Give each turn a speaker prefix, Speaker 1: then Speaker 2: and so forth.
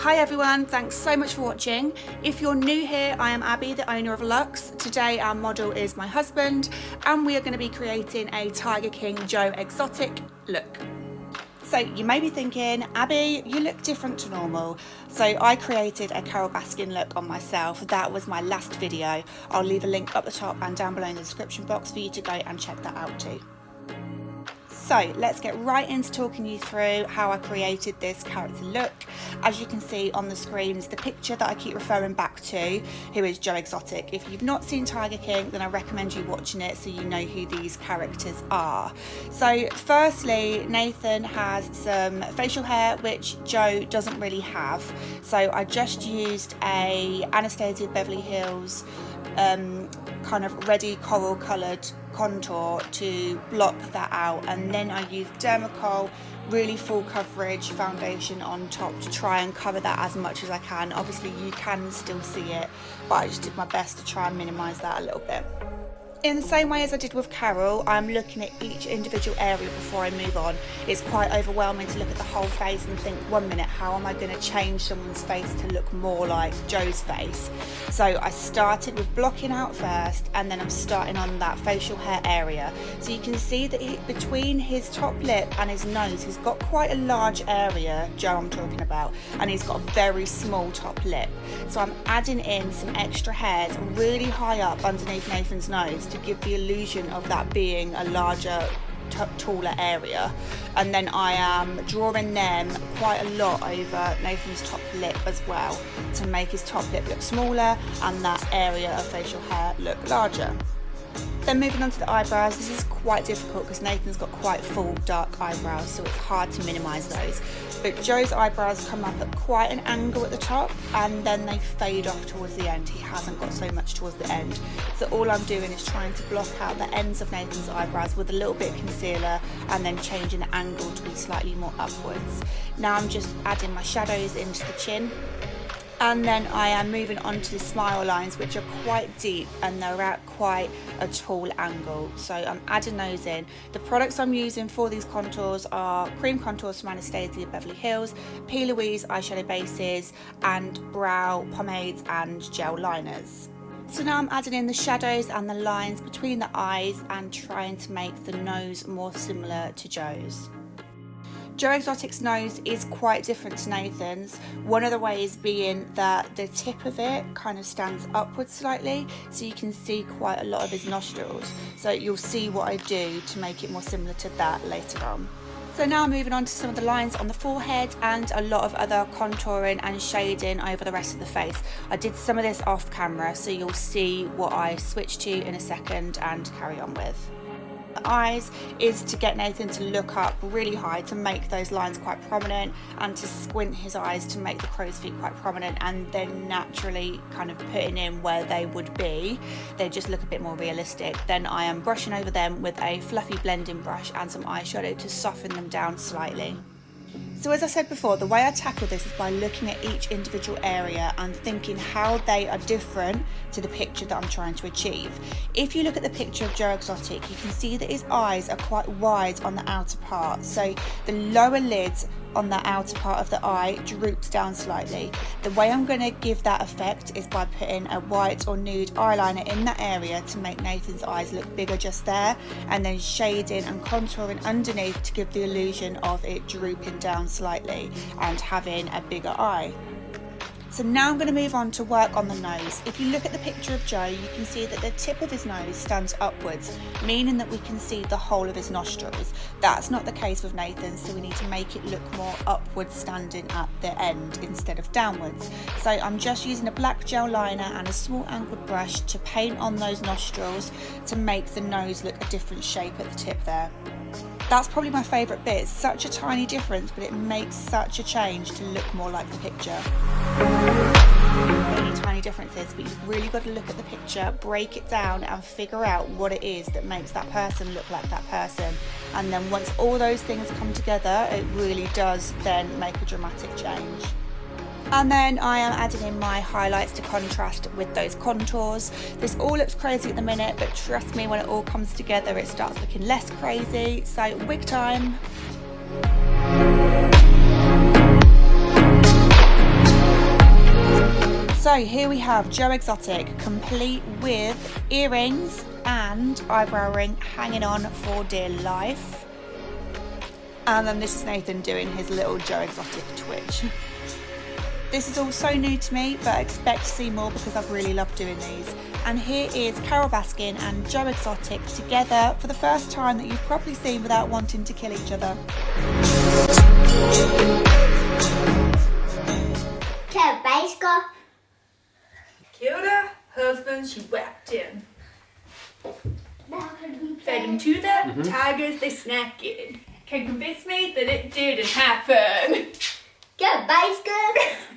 Speaker 1: Hi everyone, thanks so much for watching. If you're new here, I am Abbie, the owner of Luxe. Today our model is my husband and we are going to be creating a Tiger King Joe exotic look. So you may be thinking, Abbie, you look different to normal. So I created a Carole Baskin look on myself. That was my last video. I'll leave a link up the top and down below in the description box for you to go and check that out too. So let's get right into talking you through how I created this character look. As you can see on the screen is the picture that I keep referring back to, who is Joe Exotic. If you've not seen Tiger King, then I recommend you watching it so you know who these characters are. So firstly, Nathan has some facial hair which Joe doesn't really have. So I just used a Anastasia Beverly Hills kind of reddy coral coloured contour to block that out, and then I used Dermacol really full coverage foundation on top to try and cover that as much as I can. Obviously you can still see it, but I just did my best to try and minimise that a little bit. In the same way as I did with Carole, I'm looking at each individual area before I move on. It's quite overwhelming to look at the whole face and think, 1 minute, how am I going to change someone's face to look more like Joe's face? So I started with blocking out first, and then I'm starting on that facial hair area. So you can see that between his top lip and his nose, he's got quite a large area, Joe I'm talking about, and he's got a very small top lip. So I'm adding in some extra hairs really high up underneath Nathan's nose to give the illusion of that being a larger, taller area, and then I am drawing them quite a lot over Nathan's top lip as well to make his top lip look smaller and that area of facial hair look larger. Then moving on to the eyebrows, this is quite difficult because Nathan's got quite full dark eyebrows, so it's hard to minimise those. But Joe's eyebrows come up at quite an angle at the top and then they fade off towards the end. He hasn't got so much towards the end. So all I'm doing is trying to block out the ends of Nathan's eyebrows with a little bit of concealer and then changing the angle to be slightly more upwards. Now I'm just adding my shadows into the chin. And then I am moving on to the smile lines, which are quite deep and they're at quite a tall angle. So I'm adding those in. The products I'm using for these contours are cream contours from Anastasia Beverly Hills, P. Louise eyeshadow bases, and brow pomades and gel liners. So now I'm adding in the shadows and the lines between the eyes and trying to make the nose more similar to Joe's. Joe Exotic's nose is quite different to Nathan's. One of the ways being that the tip of it kind of stands upwards slightly, so you can see quite a lot of his nostrils. So you'll see what I do to make it more similar to that later on. So now moving on to some of the lines on the forehead and a lot of other contouring and shading over the rest of the face. I did some of this off camera, so you'll see what I switch to in a second and carry on with. The eyes is to get Nathan to look up really high to make those lines quite prominent, and to squint his eyes to make the crow's feet quite prominent, and then naturally kind of putting in where they would be, they just look a bit more realistic. Then I am brushing over them with a fluffy blending brush and some eyeshadow to soften them down slightly. So as I said before, the way I tackle this is by looking at each individual area and thinking how they are different to the picture that I'm trying to achieve. If you look at the picture of Joe Exotic, you can see that his eyes are quite wide on the outer part. So the lower lids on the outer part of the eye droops down slightly. The way I'm going to give that effect is by putting a white or nude eyeliner in that area to make Nathan's eyes look bigger just there, and then shading and contouring underneath to give the illusion of it drooping down slightly and having a bigger eye. So now I'm going to move on to work on the nose. If you look at the picture of Joe, you can see that the tip of his nose stands upwards, meaning that we can see the whole of his nostrils. That's not the case with Nathan, so we need to make it look more upwards standing at the end instead of downwards. So I'm just using a black gel liner and a small angled brush to paint on those nostrils to make the nose look a different shape at the tip there. That's probably my favourite bit. It's such a tiny difference, but it makes such a change to look more like the picture. Really tiny differences, but you've really got to look at the picture, break it down and figure out what it is that makes that person look like that person. And then once all those things come together, it really does then make a dramatic change. And then I am adding in my highlights to contrast with those contours. This all looks crazy at the minute, but trust me, when it all comes together, it starts looking less crazy. So wig time. So here we have Joe Exotic, complete with earrings and eyebrow ring hanging on for dear life. And then this is Nathan doing his little Joe Exotic twitch. This is all so new to me, but I expect to see more because I've really loved doing these. And here is Carole Baskin and Joe Exotic together for the first time that you've probably seen without wanting to kill each other.
Speaker 2: Killed her husband, she whacked him. Fed him to the tigers, they snacked it. Can convince me that it didn't happen.
Speaker 3: Go, Baskin!